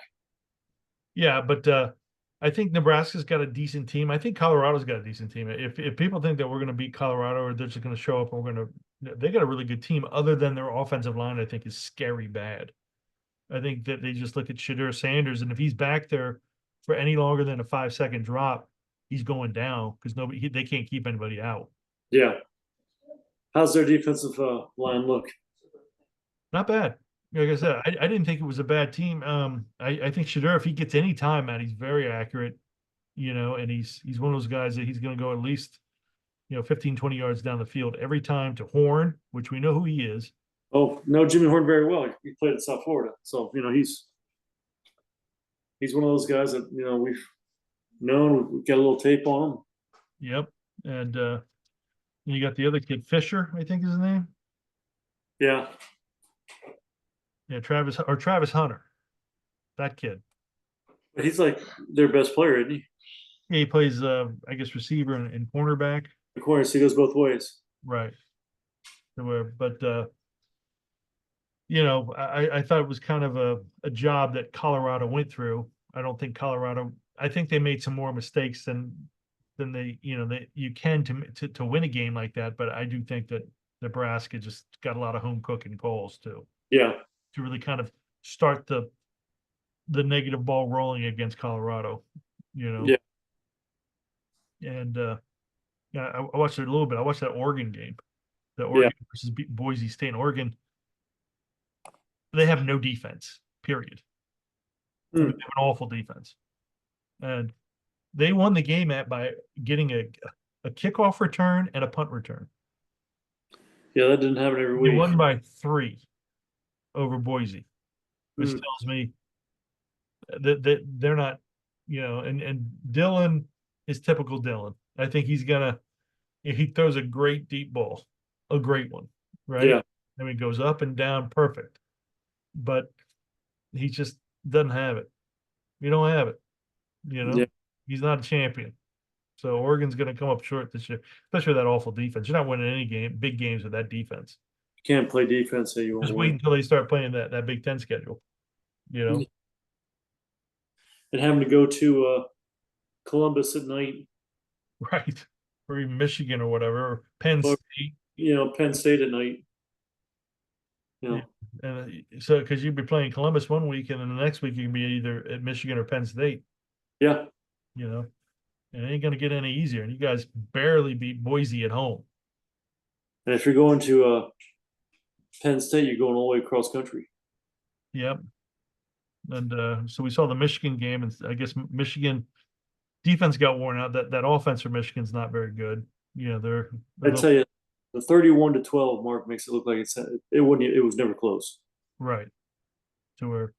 Yeah, but I think Nebraska's got a decent team. I think Colorado's got a decent team. If people think that we're going to beat Colorado or they're just going to show up and they got a really good team. Other than their offensive line, I think is scary bad. I think that they just look at Shadur Sanders, and if he's back there for any longer than a 5-second drop, he's going down because they can't keep anybody out. Yeah. How's their defensive line look? Not bad. Like I said, I didn't think it was a bad team. I think Shadur, if he gets any time out, he's very accurate. And he's one of those guys that he's going to go at least 15, 20 yards down the field every time to Horn, which we know who he is. Oh, no, Jimmy Horn very well. He played at South Florida, so he's one of those guys that we've known. We've got a little tape on him. Yep. And you got the other kid, Fisher, I think is his name. Yeah. Yeah, Travis Hunter. That kid. But he's like their best player, isn't he? Yeah, he plays I guess receiver and cornerback. The corner, so he goes both ways. Right. But I thought it was kind of a job that Colorado went through. I think they made some more mistakes than you can to win a game like that. But I do think that Nebraska just got a lot of home cooking calls too, Yeah. to really kind of start the negative ball rolling against Colorado, Yeah. and yeah, I watched it a little bit. I watched that Oregon game, the Yeah. Oregon versus Boise State. And Oregon, they have no defense, period. I mean, Hmm. they have an awful defense. And they won the game by getting a kickoff return and a punt return. Yeah, that didn't happen every They week. won by 3 over Boise, which Hmm. tells me that they're not, and Dylan is typical Dylan. I think he throws a great deep ball, a great one, right? Yeah. I mean, it goes up and down perfect, but he just doesn't have it. You don't have it, Yeah. he's not a champion. So Oregon's going to come up short this year, especially with that awful defense. You're not winning any big games with that defense. You can't play defense, so you won't Just wait win. until they start playing that Big Ten schedule. You know, And having to go to Columbus at night, right? Or even Michigan or whatever, or Penn or State. Penn State at night. Yeah. And so, because you'd be playing Columbus one week, and then the next week you can be either at Michigan or Penn State. Yeah. You know, and it ain't going to get any easier. And you guys barely beat Boise at home. And if you're going to Penn State, you're going all the way across country. Yep. And so we saw the Michigan game, and I guess Michigan defense got worn out. That offense for Michigan's not very good. You know, they're I tell you, the 31-12 mark makes it look like it wouldn't. It was never close. right to where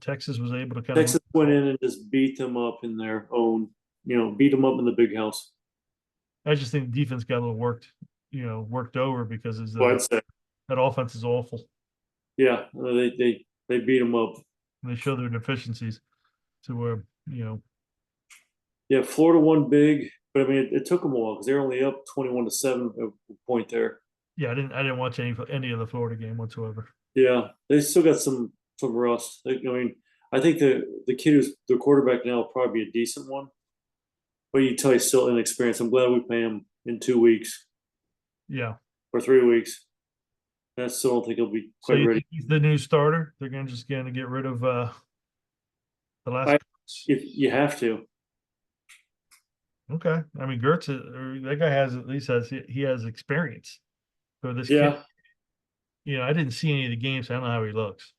Texas was able to kind Texas went in and just beat them up in their own. Beat them up in the big house. I just think defense got a little worked over because I'd say. that offense is awful. Yeah, they beat them up. And they show their deficiencies to where Yeah, Florida won big, but I mean, it took them a while because they're only up 21-7 at a point there. Yeah, I didn't watch any of the Florida game whatsoever. Yeah, they still got some rust. I think the kid who's the quarterback now will probably be a decent one, but you tell he's still inexperienced. I'm glad we pay him in 2 weeks. Yeah, or 3 weeks. I still don't think he'll be quite ready. He's the new starter. They're going to get rid of the last. If you have to. Okay, I mean Gertz, that guy has experience. So this kid, I didn't see any of the games. So I don't know how he looks.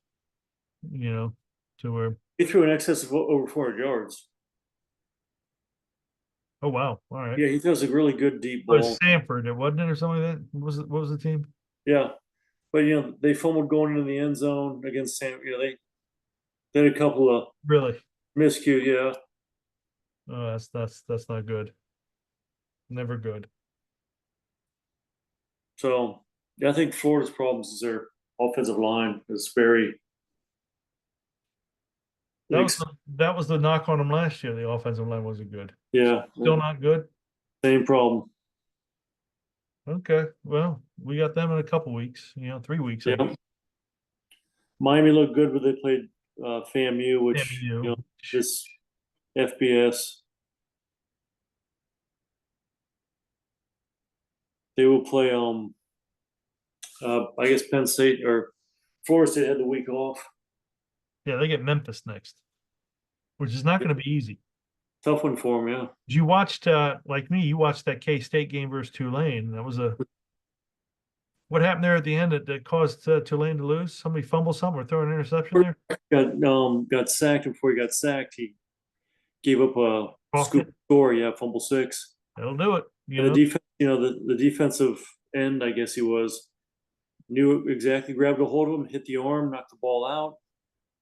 To where he threw in excess of over 400 yards. Oh wow! All right. Yeah, he throws a really good deep ball. It was Sanford, it wasn't it, or something like that. What was the team? Yeah, but they fumbled going into the end zone against Sanford. They had a couple of really miscues. Yeah. Oh, that's not good. Never good. So I think Florida's problems is their offensive line is very. That was the knock on them last year. The offensive line wasn't good. Yeah, still not good. Same problem. Okay, well, we got them in a couple weeks. 3 weeks. Yeah. Miami looked good, but they played FAMU, which is FBS. They will play I guess Penn State or Florida State had the week off. Yeah, they get Memphis next, which is not going to be easy. Tough one for them, yeah. You watched like me, you watched that K-State game versus Tulane. That was what happened there at the end that caused Tulane to lose? Somebody fumbled something or throw an interception there? Got sacked, and before he got sacked, he gave up a scoop score. Yeah, fumble 6. That'll do it. The defense, the defensive end, I guess he was, knew exactly, grabbed a hold of him, hit the arm, knocked the ball out.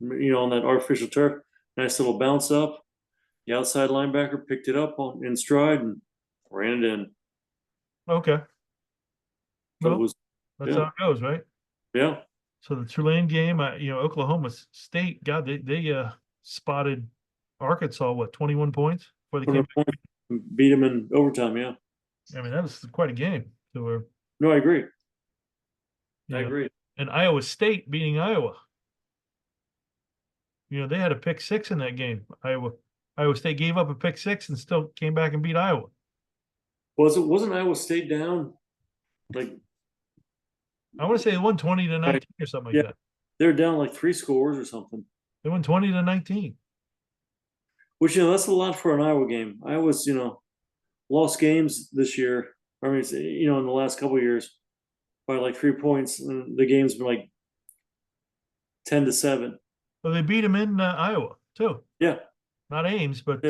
On that artificial turf, nice little bounce up. The outside linebacker picked it up in stride and ran it in. Okay. Well, that's how it goes, right? Yeah. So the Tulane game, Oklahoma State, God, they spotted Arkansas, 21 points for the game? Beat them in overtime, yeah. I mean, that was quite a game. So no, I agree. I agree. And Iowa State beating Iowa. They had a pick 6 in that game. Iowa State gave up a pick 6 and still came back and beat Iowa. Wasn't Iowa State down? I want to say they won 20-19 or something like that. They're down like 3 scores or something. They won 20-19. Which that's a lot for an Iowa game. Iowa's lost games this year. I mean, in the last couple of years by like 3 points, and the game's been like 10-7. Well, they beat them in Iowa too. Yeah, not Ames, but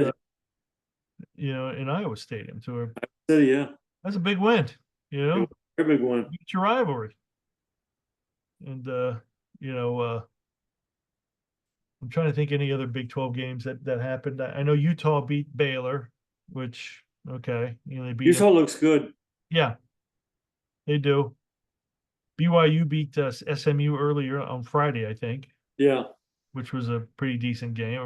in Iowa Stadium. So yeah, that's a big win. Very big win. Beat your rivalry. And I'm trying to think any other Big 12 games that happened. I know Utah beat Baylor, which they beat Utah looks good. Yeah, they do. BYU beat SMU earlier on Friday, I think. Yeah, which was a pretty decent game.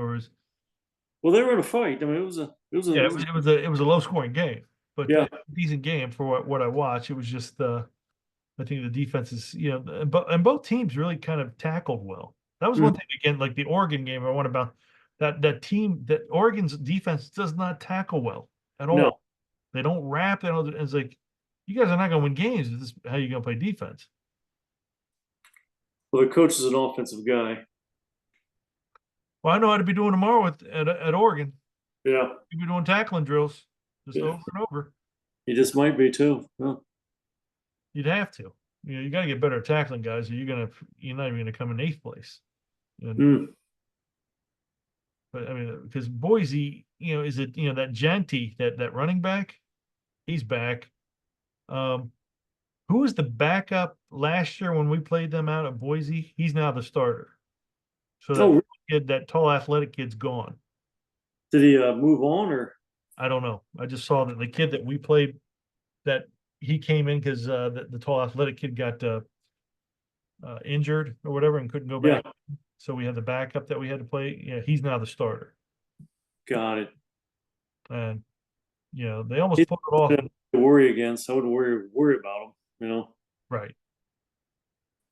Well, they were in a fight. I mean, it was a Yeah, it was a low scoring game, but yeah, decent game for what I watched. It was just I think the defense is, and both teams really kind of tackled well. That was one mm, thing again, like the Oregon game. I want about that team that Oregon's defense does not tackle well at no. all. They don't wrap. They don't. It's like you guys are not going to win games. Is this how you going to play defense? Well, the coach is an offensive guy. Well, I know how to be doing tomorrow at Oregon. Yeah, You'd be doing tackling drills just yeah. over and over. He just might be too. Yeah. You'd have to. You got to get better at tackling guys, or you're not even going to come in eighth place. And Mm. but I mean, because Boise, is it that Genty, that running back, he's back. Um, who was the backup last year when we played them out at Boise? He's now the starter. So that Oh, kid, that tall athletic kid's gone. did he move on or? I don't know. I just saw that the kid that we played, that he came in because the tall athletic kid got injured or whatever and couldn't go Yeah, back. So we had the backup that we had to play. Yeah, he's now the starter. got it. And they almost He's pulled it off. to worry against. I would worry about him. You know. Right.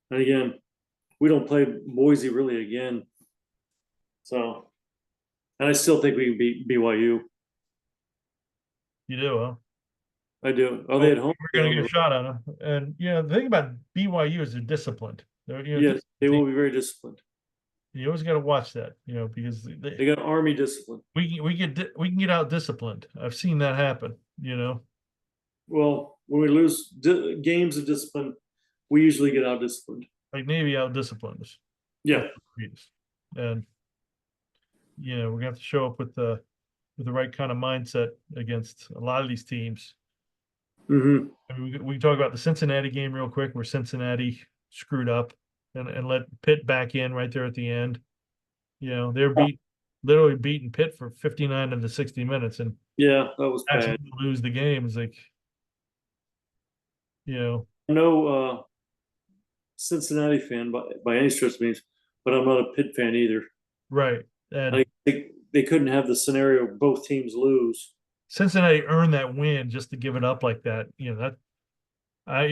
And again, we don't play Boise really again. So, and I still think we can beat BYU. You do, huh? I do. Are they Oh, at home? we're gonna get a shot on them. And the thing about BYU is they're disciplined. Yes, they will be very disciplined. You always got to watch that, because They got Army discipline. we can get out disciplined. I've seen that happen. Well, when we lose games of discipline, we usually get out disciplined. Like Navy out disciplined us. Yeah. And we're gonna have to show up with the right kind of mindset against a lot of these teams. Mm-hmm. I mean, we can talk about the Cincinnati game real quick, where Cincinnati screwed up and let Pitt back in right there at the end. They're literally beating Pitt for 59 of the 60 minutes and Yeah, that was actually bad. lose the game. It's like, No Cincinnati fan by any stretch of means, but I'm not a Pitt fan either. right. And I think they couldn't have the scenario of both teams lose. Cincinnati earned that win just to give it up like that. I,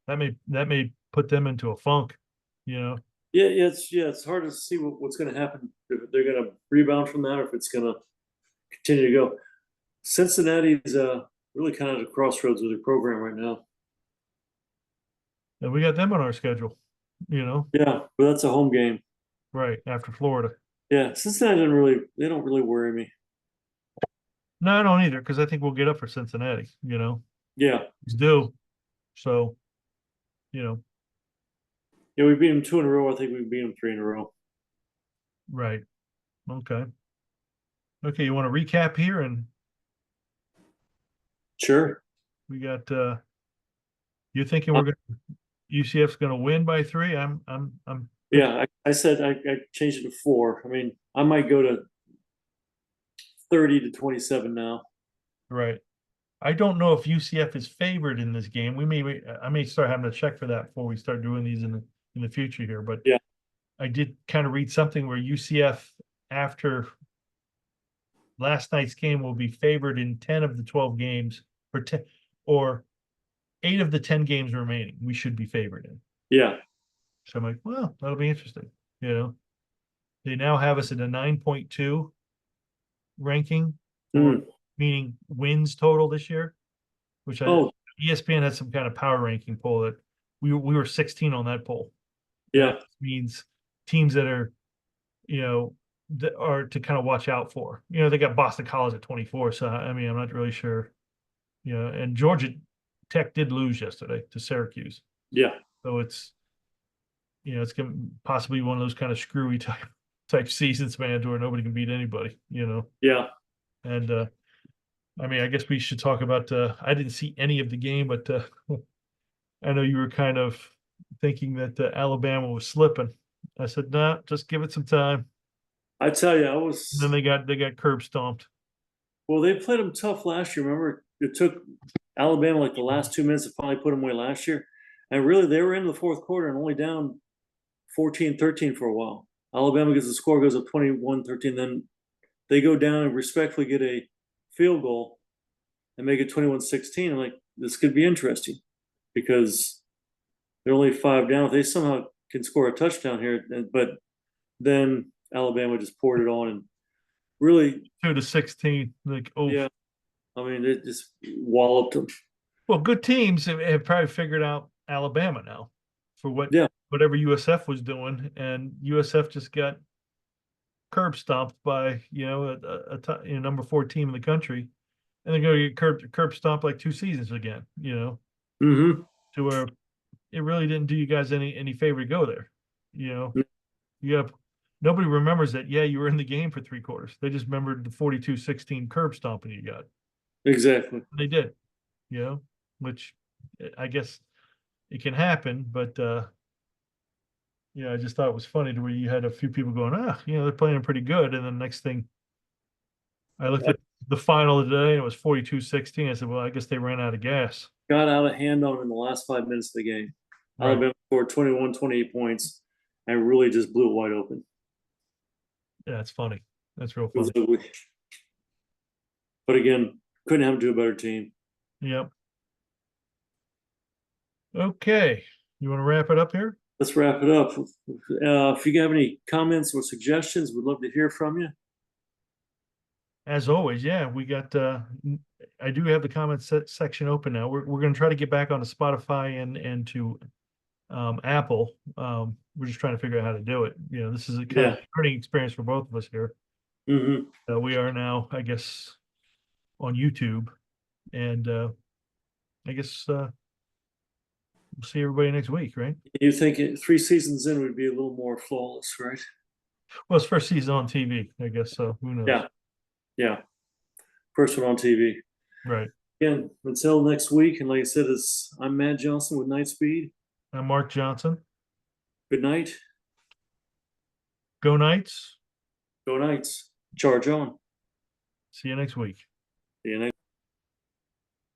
that may put them into a funk, you know. It's hard to see what's going to happen if they're going to rebound from that or if it's going to continue to go. Cincinnati's really kind of at a crossroads with their program right now. And we got them on our schedule, Yeah, but that's a home game. right after Florida. Yeah, Cincinnati they don't really worry me. No, I don't either because I think we'll get up for Cincinnati. Yeah, It's due. So, you know, yeah, we beat them 2 in a row. I think we beat them 3 in a row. right. Okay. Okay, you want to recap here and Sure. we got you're thinking we're gonna UCF's gonna win by 3? I'm Yeah, I said I changed it to 4. I mean, I might go to 30-27 now. right. I don't know if UCF is favored in this game. I may start having to check for that before we start doing these in the future here. But Yeah. I did kind of read something where UCF after last night's game will be favored in 10 of the 12 games or 8 of the 10 games remaining. We should be favored in. Yeah. So I'm like, well, that'll be interesting. They now have us at a 9.2 ranking, Mm. meaning wins total this year, which Oh, ESPN had some kind of power ranking poll that we were 16 on that poll. yeah. That means teams that are, that are to kind of watch out for. They got Boston College at 24. So I mean, I'm not really sure. And Georgia Tech did lose yesterday to Syracuse. Yeah. So it's gonna possibly one of those kind of screwy type seasons, man, where nobody can beat anybody. Yeah. And I mean, I guess we should talk about. I didn't see any of the game, but I know you were kind of thinking that Alabama was slipping. I said, no, just give it some time. I tell you, And then they got curb stomped. well, they played them tough last year. Remember, it took Alabama like the last 2 minutes to finally put them away last year. And really, they were in the fourth quarter and only down 14-13 for a while. Alabama gets the score, goes up 21-13, then they go down and respectfully get a field goal and make it 21-16. I'm like, this could be interesting because they're only 5 down. If they somehow can score a touchdown here, but then Alabama just poured it on and really, 2-16. Like, oh, yeah, I mean, it just walloped them. well, good teams have probably figured out Alabama now for Yeah. whatever USF was doing, and USF just got curb stomped by number 4 team in the country, and they're going to get curb stomped like 2 seasons again. Mm-hmm. To where it really didn't do you guys any favor to go there. You have nobody remembers that. Yeah, you were in the game for 3 quarters. They just remembered the 42-16 curb stomping you got. Exactly. They did, which I guess it can happen, but I just thought it was funny to where you had a few people going, they're playing pretty good, and then next thing I looked at the final today and it was 42-16. I said, well, I guess they ran out of gas. Got out of hand on them in the last 5 minutes of the game. Right. Alabama scored 21, 28 points and really just blew it wide open. Yeah, it's funny. That's real It was funny. ugly. But again, couldn't have to a better team. Yep. Okay. You want to wrap it up here? Let's wrap it up. If you have any comments or suggestions, we'd love to hear from you. As always, yeah, we got I do have the comments section open now. We're going to try to get back onto Spotify and to Apple. We're just trying to figure out how to do it. This is a kind of learning experience for both of us here. Mm-hmm. We are now, I guess, on YouTube, and I guess we'll see everybody next week, right? You think 3 seasons in would be a little more flawless, right? Well, it's first season on TV, I guess. So who knows? Yeah. First one on TV. Right. Again, until next week. And like I said, I'm Matt Johnson with Knightspeed. I'm Mark Johnson. Good night. Go Knights. Go Knights. Charge on. See you next week. See you next